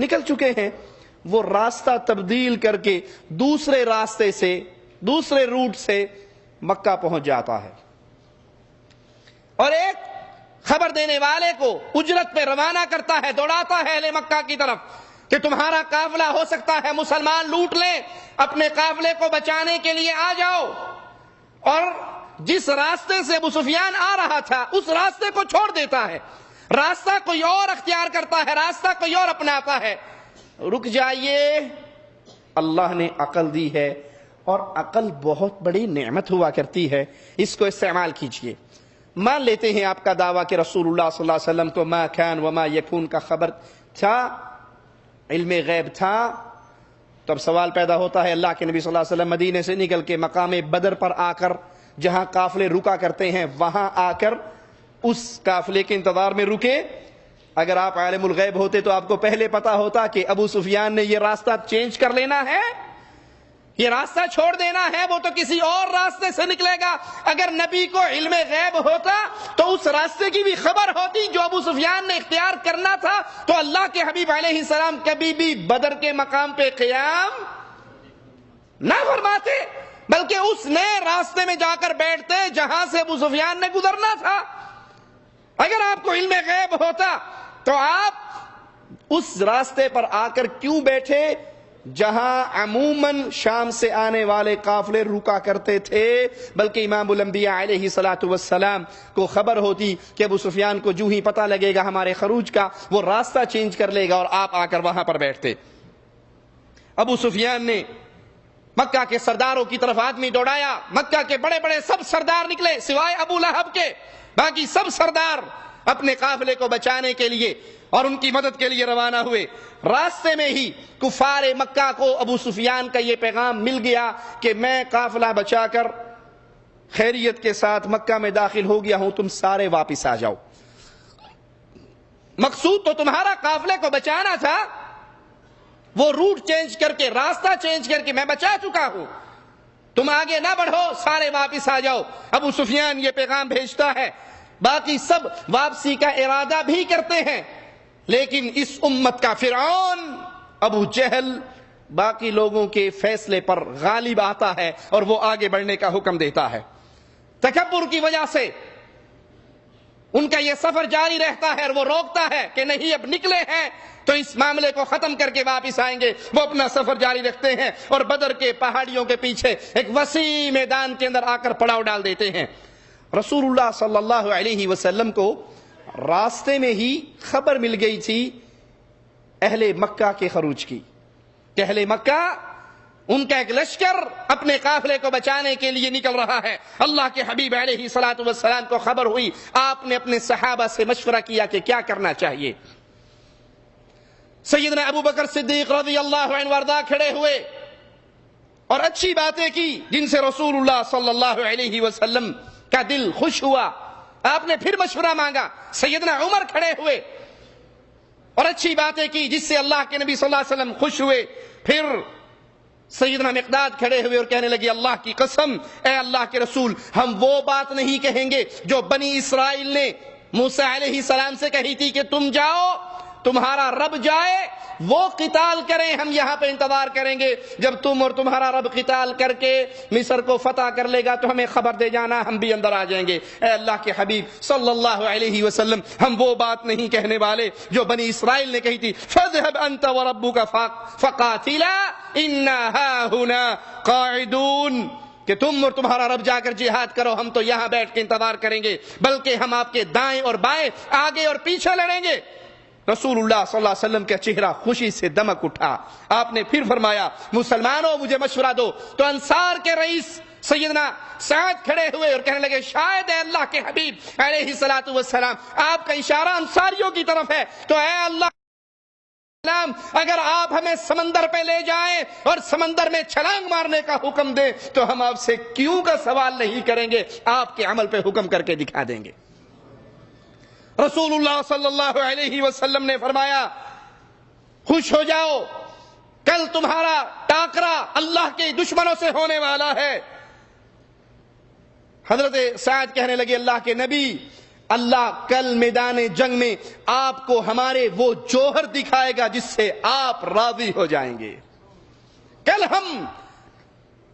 نکل چکے ہیں، وہ راستہ تبدیل کر کے دوسرے راستے سے، دوسرے روٹ سے مکہ پہنچ جاتا ہے، اور ایک خبر دینے والے کو اجرت پہ روانہ کرتا ہے، دوڑاتا ہے اہل مکہ کی طرف کہ تمہارا قافلہ ہو سکتا ہے مسلمان لوٹ لیں، اپنے قافلے کو بچانے کے لیے آ جاؤ۔ اور جس راستے سے ابو سفیان آ رہا تھا اس راستے کو چھوڑ دیتا ہے، راستہ کوئی اور اختیار کرتا ہے، راستہ کوئی اور اپناتا ہے۔ رک جائیے، اللہ نے عقل دی ہے، اور عقل بہت بڑی نعمت ہوا کرتی ہے، اس کو استعمال کیجئے۔ مان لیتے ہیں آپ کا دعویٰ کہ رسول اللہ صلی اللہ علیہ وسلم کو ما کان وما یکون کا خبر تھا، علم غیب تھا، تو اب سوال پیدا ہوتا ہے اللہ کے نبی صلی اللہ علیہ وسلم مدینے سے نکل کے مقام بدر پر آ کر، جہاں قافلے رکا کرتے ہیں وہاں آ کر اس قافلے کے انتظار میں رکے۔ اگر آپ عالم الغیب ہوتے تو آپ کو پہلے پتا ہوتا کہ ابو سفیان نے یہ راستہ چینج کر لینا ہے، یہ راستہ چھوڑ دینا ہے، وہ تو کسی اور راستے سے نکلے گا۔ اگر نبی کو علم غیب ہوتا تو اس راستے کی بھی خبر ہوتی جو ابو سفیان نے اختیار کرنا تھا، تو اللہ کے حبیب علیہ السلام کبھی بھی بدر کے مقام پہ قیام نہ فرماتے، بلکہ اس نئے راستے میں جا کر بیٹھتے جہاں سے ابو سفیان نے گزرنا تھا۔ اگر آپ کو علم غیب ہوتا تو آپ اس راستے پر آ کر کیوں بیٹھے جہاں عموماً شام سے آنے والے قافلے رکا کرتے تھے؟ بلکہ امام الانبیاء علیہ السلام کو خبر ہوتی کہ ابو سفیان کو جو ہی پتہ لگے گا ہمارے خروج کا، وہ راستہ چینج کر لے گا، اور آپ آ کر وہاں پر بیٹھتے۔ ابو سفیان نے مکہ کے سرداروں کی طرف آدمی دوڑایا، مکہ کے بڑے بڑے سب سردار نکلے سوائے ابو لہب کے، باقی سب سردار اپنے قافلے کو بچانے کے لیے اور ان کی مدد کے لیے روانہ ہوئے۔ راستے میں ہی کفار مکہ کو ابو سفیان کا یہ پیغام مل گیا کہ میں قافلہ بچا کر خیریت کے ساتھ مکہ میں داخل ہو گیا ہوں، تم سارے واپس آ جاؤ۔ مقصود تو تمہارا قافلے کو بچانا تھا، وہ روٹ چینج کر کے، راستہ چینج کر کے میں بچا چکا ہوں، تم آگے نہ بڑھو، سارے واپس آ جاؤ۔ ابو سفیان یہ پیغام بھیجتا ہے، باقی سب واپسی کا ارادہ بھی کرتے ہیں، لیکن اس امت کا فرعون ابو جہل باقی لوگوں کے فیصلے پر غالب آتا ہے اور وہ آگے بڑھنے کا حکم دیتا ہے۔ تکبر کی وجہ سے ان کا یہ سفر جاری رہتا ہے اور وہ روکتا ہے کہ نہیں، اب نکلے ہیں تو اس معاملے کو ختم کر کے واپس آئیں گے۔ وہ اپنا سفر جاری رکھتے ہیں اور بدر کے پہاڑیوں کے پیچھے ایک وسیع میدان کے اندر آ کر پڑاؤ ڈال دیتے ہیں۔ رسول اللہ صلی اللہ علیہ وسلم کو راستے میں ہی خبر مل گئی تھی اہل مکہ کے خروج کی، کہ اہل مکہ ان کا ایک لشکر اپنے قافلے کو بچانے کے لیے نکل رہا ہے۔ اللہ کے حبیب علیہ الصلوۃ والسلام کو خبر ہوئی، آپ نے اپنے صحابہ سے مشورہ کیا کہ کیا کرنا چاہیے۔ سیدنا ابو بکر صدیق رضی اللہ عنہ وارضا کھڑے ہوئے اور اچھی باتیں کی جن سے رسول اللہ صلی اللہ علیہ وسلم کا دل خوش ہوا۔ آپ نے پھر مشورہ مانگا، سیدنا عمر کھڑے ہوئے اور اچھی باتیں کی جس سے اللہ کے نبی صلی اللہ علیہ وسلم خوش ہوئے۔ پھر سیدنا مقداد کھڑے ہوئے اور کہنے لگے، اللہ کی قسم اے اللہ کے رسول، ہم وہ بات نہیں کہیں گے جو بنی اسرائیل نے موسیٰ علیہ السلام سے کہی تھی کہ تم جاؤ، تمہارا رب جائے، وہ قتال کریں، ہم یہاں پہ انتظار کریں گے، جب تم اور تمہارا رب قتال کر کے مصر کو فتح کر لے گا تو ہمیں خبر دے جانا، ہم بھی اندر آ جائیں گے۔ اے اللہ کے حبیب صلی اللہ علیہ وسلم، ہم وہ بات نہیں کہنے والے جو بنی اسرائیل نے کہی تھی، فَاذْهَبْ أَنْتَ وَرَبُّكَ فَقَاتِلَا إِنَّا هَاهُنَا قَاعِدُونَ، کہ تم اور تمہارا رب جا کر جہاد کرو، ہم تو یہاں بیٹھ کے انتظار کریں گے، بلکہ ہم آپ کے دائیں اور بائیں، آگے اور پیچھے لڑیں گے۔ رسول اللہ صلی اللہ علیہ وسلم کا چہرہ خوشی سے دمک اٹھا۔ آپ نے پھر فرمایا، مسلمانوں مجھے مشورہ دو۔ تو انصار کے رئیس سیدنا سعد کھڑے ہوئے اور کہنے لگے، شاید اے اللہ کے حبیب علیہ الصلوۃ والسلام آپ کا اشارہ انصاریوں کی طرف ہے، تو اے اللہ اگر آپ ہمیں سمندر پہ لے جائیں اور سمندر میں چھلانگ مارنے کا حکم دیں تو ہم آپ سے کیوں کا سوال نہیں کریں گے، آپ کے عمل پہ حکم کر کے دکھا دیں گے۔ رسول اللہ صلی اللہ علیہ وسلم نے فرمایا، خوش ہو جاؤ، کل تمہارا ٹاکرا اللہ کے دشمنوں سے ہونے والا ہے۔ حضرت سعد کہنے لگے، اللہ کے نبی اللہ کل میدان جنگ میں آپ کو ہمارے وہ جوہر دکھائے گا جس سے آپ راضی ہو جائیں گے. کل ہم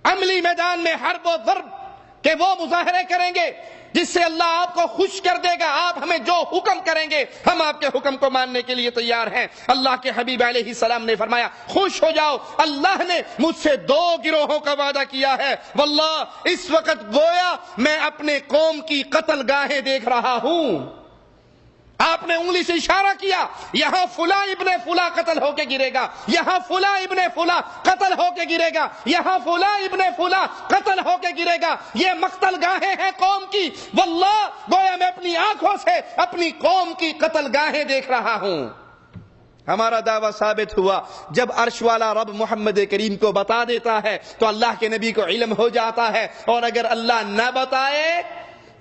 عملی میدان میں حرب و ضرب کہ وہ مظاہرے کریں گے جس سے اللہ آپ کو خوش کر دے گا. آپ ہمیں جو حکم کریں گے ہم آپ کے حکم کو ماننے کے لیے تیار ہیں. اللہ کے حبیب علیہ السلام نے فرمایا خوش ہو جاؤ, اللہ نے مجھ سے 2 گروہوں کا وعدہ کیا ہے. واللہ اس وقت گویا میں اپنے قوم کی قتل گاہیں دیکھ رہا ہوں. آپ نے انگلی سے اشارہ کیا, یہاں فلاں ابن فلاں قتل ہو کے گرے گا, یہاں فلاں ابن فلاں قتل ہو کے گرے گا, یہاں فلاں ابن فلاں قتل ہو کے گرے گا. یہ مقتل گاہیں ہیں قوم کی. واللہ گویا میں اپنی آنکھوں سے اپنی قوم کی قتل گاہیں دیکھ رہا ہوں. ہمارا دعویٰ ثابت ہوا جب عرش والا رب محمد کریم کو بتا دیتا ہے تو اللہ کے نبی کو علم ہو جاتا ہے, اور اگر اللہ نہ بتائے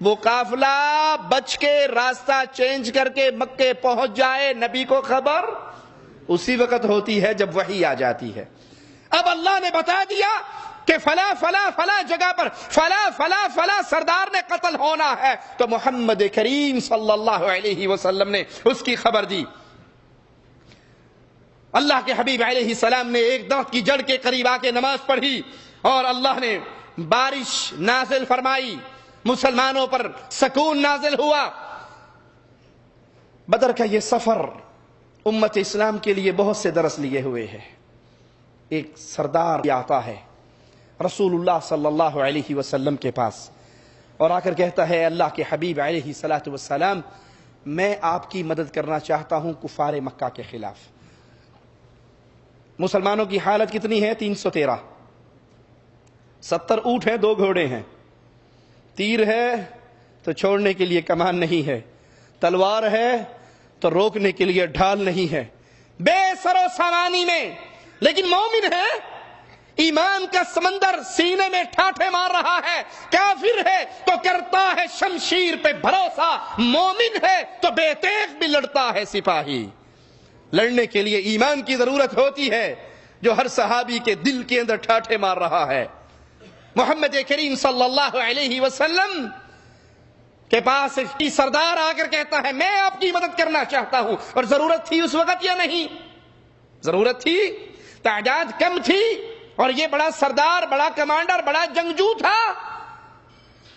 وہ قافلہ بچ کے راستہ چینج کر کے مکے پہنچ جائے, نبی کو خبر اسی وقت ہوتی ہے جب وحی آ جاتی ہے. اب اللہ نے بتا دیا کہ فلاں فلاں فلاں جگہ پر فلاں فلاں فلاں سردار نے قتل ہونا ہے, تو محمد کریم صلی اللہ علیہ وسلم نے اس کی خبر دی. اللہ کے حبیب علیہ السلام نے ایک درخت کی جڑ کے قریب آ کے نماز پڑھی اور اللہ نے بارش نازل فرمائی, مسلمانوں پر سکون نازل ہوا. بدر کا یہ سفر امت اسلام کے لیے بہت سے درس لیے ہوئے ہے. ایک سردار آتا ہے رسول اللہ صلی اللہ علیہ وسلم کے پاس اور آ کر کہتا ہے اللہ کے حبیب علیہ الصلوۃ والسلام میں آپ کی مدد کرنا چاہتا ہوں کفار مکہ کے خلاف. مسلمانوں کی حالت کتنی ہے؟ 313. 70 اونٹ ہیں, 2 گھوڑے ہیں, تیر ہے تو چھوڑنے کے لیے کمان نہیں ہے, تلوار ہے تو روکنے کے لیے ڈھال نہیں ہے, بے سر و سامانی میں, لیکن مومن ہے, ایمان کا سمندر سینے میں ٹھاٹھے مار رہا ہے. کافر ہے تو کرتا ہے شمشیر پہ بھروسہ, مومن ہے تو بے تیغ بھی لڑتا ہے سپاہی. لڑنے کے لیے ایمان کی ضرورت ہوتی ہے جو ہر صحابی کے دل کے اندر ٹھاٹھے مار رہا ہے. محمد کریم صلی اللہ علیہ وسلم کے پاس سردار آ کر کہتا ہے میں آپ کی مدد کرنا چاہتا ہوں. اور ضرورت تھی اس وقت یا نہیں؟ ضرورت تھی, تعداد کم تھی اور یہ بڑا سردار, بڑا کمانڈر, بڑا جنگجو تھا.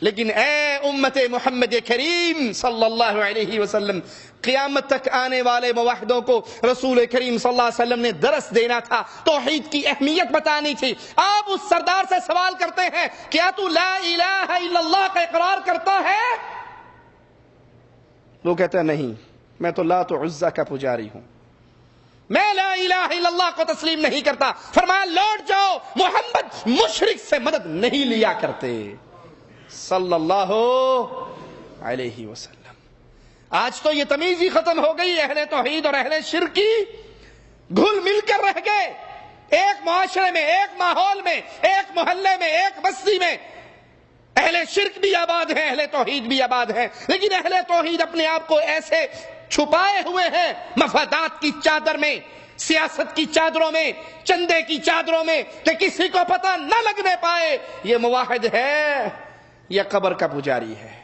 لیکن اے امت محمد کریم صلی اللہ علیہ وسلم, قیامت تک آنے والے موحدوں کو رسول کریم صلی اللہ علیہ وسلم نے درس دینا تھا, توحید کی اہمیت بتانی تھی. آپ اس سردار سے سوال کرتے ہیں کیا تو لا الہ الا اللہ کا اقرار کرتا ہے؟ وہ کہتا ہے نہیں, میں تو لات و عزا کا پجاری ہوں, میں لا الہ الا اللہ کو تسلیم نہیں کرتا. فرمایا لوٹ جاؤ, محمد مشرک سے مدد نہیں لیا کرتے صلی اللہ علیہ وسلم. آج تو یہ تمیز ہی ختم ہو گئی, اہل توحید اور اہل شرک کی گھل مل کر رہ گئے. ایک معاشرے میں, ایک ماحول میں, ایک محلے میں, ایک بستی میں اہل شرک بھی آباد ہیں, اہل توحید بھی آباد ہیں. لیکن اہل توحید اپنے آپ کو ایسے چھپائے ہوئے ہیں مفادات کی چادر میں, سیاست کی چادروں میں, چندے کی چادروں میں, کہ کسی کو پتہ نہ لگنے پائے یہ موحد ہے یا قبر کا پجاری ہے.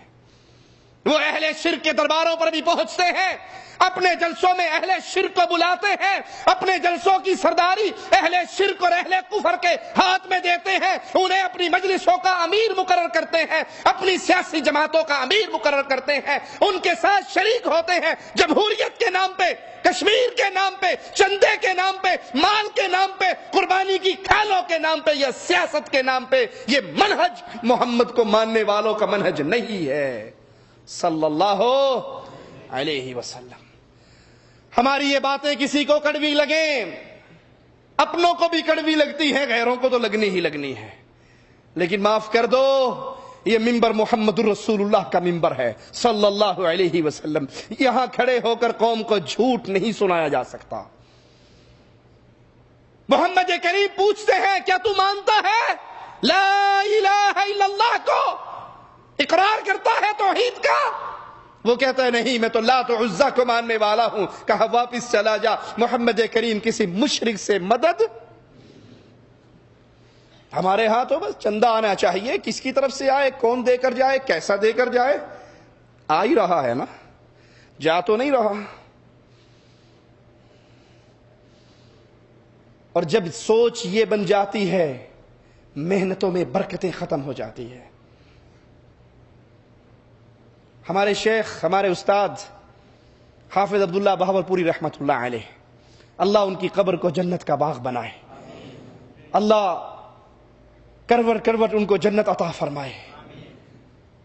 وہ اہل شرک کے درباروں پر بھی پہنچتے ہیں, اپنے جلسوں میں اہل شرک کو بلاتے ہیں, اپنے جلسوں کی سرداری اہل شرک اور اہل کفر کے ہاتھ میں دیتے ہیں, انہیں اپنی مجلسوں کا امیر مقرر کرتے ہیں, اپنی سیاسی جماعتوں کا امیر مقرر کرتے ہیں, ان کے ساتھ شریک ہوتے ہیں. جمہوریت کے نام پہ, کشمیر کے نام پہ, چندے کے نام پہ, مال کے نام پہ, قربانی کی کھالوں کے نام پہ یا سیاست کے نام پہ. یہ منہج محمد کو ماننے والوں کا منہج نہیں ہے صلی اللہ علیہ وسلم. ہماری یہ باتیں کسی کو کڑوی لگیں, اپنوں کو بھی کڑوی لگتی ہیں, غیروں کو تو لگنی ہی لگنی ہے, لیکن معاف کر دو یہ منبر محمد الرسول اللہ کا منبر ہے صلی اللہ علیہ وسلم. یہاں کھڑے ہو کر قوم کو جھوٹ نہیں سنایا جا سکتا. محمد کریم پوچھتے ہیں کیا تو مانتا ہے لا الہ الا اللہ کو, اقرار کرتا ہے توحید کا؟ وہ کہتا ہے نہیں, میں تو لات و عزا کو ماننے والا ہوں. کہا واپس چلا جا, محمد کریم کسی مشرک سے مدد. ہمارے ہاں تو بس چندہ آنا چاہیے, کس کی طرف سے آئے, کون دے کر جائے, کیسا دے کر جائے, آ ہی رہا ہے نا, جا تو نہیں رہا. اور جب سوچ یہ بن جاتی ہے, محنتوں میں برکتیں ختم ہو جاتی ہے. ہمارے شیخ, ہمارے استاد حافظ عبداللہ بہاولپوری رحمۃ اللہ علیہ, اللہ ان کی قبر کو جنت کا باغ بنائے, اللہ کروٹ کروٹ ان کو جنت عطا فرمائے,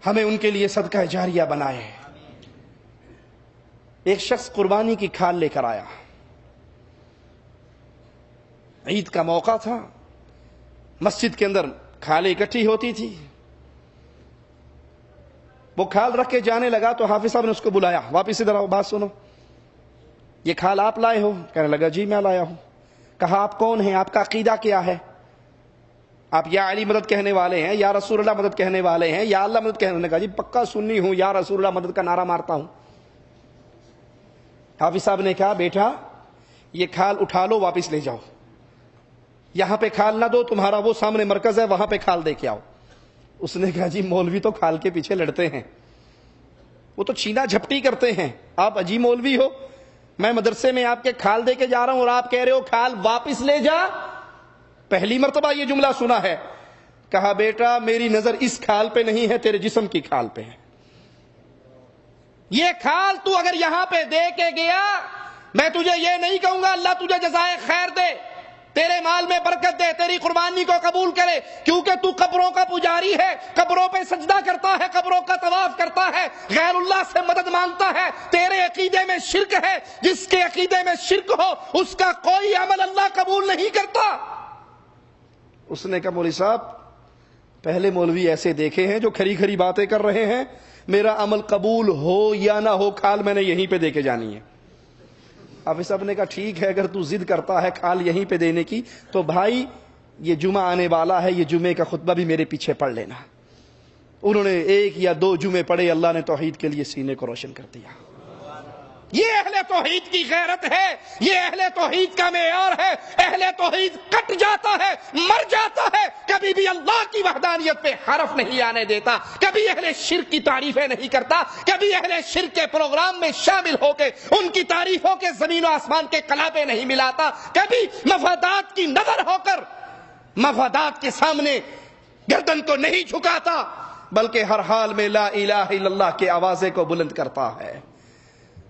ہمیں ان کے لیے صدقہ جاریہ بنائے. ایک شخص قربانی کی کھال لے کر آیا, عید کا موقع تھا, مسجد کے اندر کھالیں اکٹھی ہوتی تھی. وہ کھال رکھ کے جانے لگا تو حافظ صاحب نے اس کو بلایا, واپس ادھر آؤ, بات سنو, یہ کھال آپ لائے ہو؟ کہنے لگا جی میں لایا ہوں. کہا آپ کون ہیں, آپ کا عقیدہ کیا ہے؟ آپ یا علی مدد کہنے والے ہیں, یا رسول اللہ مدد کہنے والے ہیں, یا اللہ مدد کہنے. کہا جی پکا سنی ہوں, یا رسول اللہ مدد کا نعرہ مارتا ہوں. حافظ صاحب نے کہا بیٹا یہ کھال اٹھا لو, واپس لے جاؤ, یہاں پہ کھال نہ دو, تمہارا وہ سامنے مرکز ہے وہاں پہ کھال دے کے آؤ. اس نے کہا جی مولوی تو کھال کے پیچھے لڑتے ہیں, وہ تو چھینا جھپٹی کرتے ہیں, آپ عجیب مولوی ہو, میں مدرسے میں آپ کے کھال دے کے جا رہا ہوں اور آپ کہہ رہے ہو کھال واپس لے جا. پہلی مرتبہ یہ جملہ سنا ہے. کہا بیٹا میری نظر اس کھال پہ نہیں ہے, تیرے جسم کی کھال پہ ہے. یہ کھال تو اگر یہاں پہ دے کے گیا, میں تجھے یہ نہیں کہوں گا اللہ تجھے جزائے خیر دے, تیرے مال میں برکت دے, تیری قربانی کو قبول کرے, کیونکہ تو قبروں کا پجاری ہے, قبروں پہ سجدہ کرتا ہے, قبروں کا طواف کرتا ہے, غیر اللہ سے مدد مانگتا ہے. تیرے عقیدے میں شرک ہے, جس کے عقیدے میں شرک ہو اس کا کوئی عمل اللہ قبول نہیں کرتا. اس نے کہا مولوی صاحب پہلے مولوی ایسے دیکھے ہیں جو کھری کھری باتیں کر رہے ہیں, میرا عمل قبول ہو یا نہ ہو کھال میں نے یہیں پہ دے کے جانی ہے. حافظ صاحب نے کہا ٹھیک ہے, اگر تو ضد کرتا ہے کھال یہیں پہ دینے کی تو بھائی یہ جمعہ آنے والا ہے, یہ جمعے کا خطبہ بھی میرے پیچھے پڑھ لینا. انہوں نے 1 یا 2 جمعے پڑھے, اللہ نے توحید کے لیے سینے کو روشن کر دیا. یہ اہل توحید کی غیرت ہے, یہ اہل توحید کا معیار ہے. اہل توحید کٹ جاتا ہے, مر جاتا ہے, کبھی بھی اللہ کی وحدانیت پہ حرف نہیں آنے دیتا, کبھی اہل شرک کی تعریفیں نہیں کرتا, کبھی اہل شرک کے پروگرام میں شامل ہو کے ان کی تعریفوں کے زمین و آسمان کے کلابے نہیں ملاتا, کبھی مفادات کی نظر ہو کر مفادات کے سامنے گردن کو نہیں جھکاتا, بلکہ ہر حال میں لا الہ الا اللہ کے آوازے کو بلند کرتا ہے.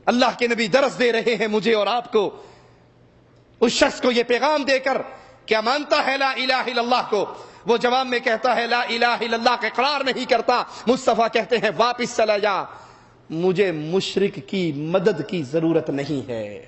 اللہ کے نبی درس دے رہے ہیں مجھے اور آپ کو, اس شخص کو یہ پیغام دے کر کیا مانتا ہے لا الہ الا اللہ کو, وہ جواب میں کہتا ہے لا الہ الا اللہ کا اقرار نہیں کرتا. مصطفیٰ کہتے ہیں واپس چلا جا, مجھے مشرک کی مدد کی ضرورت نہیں ہے.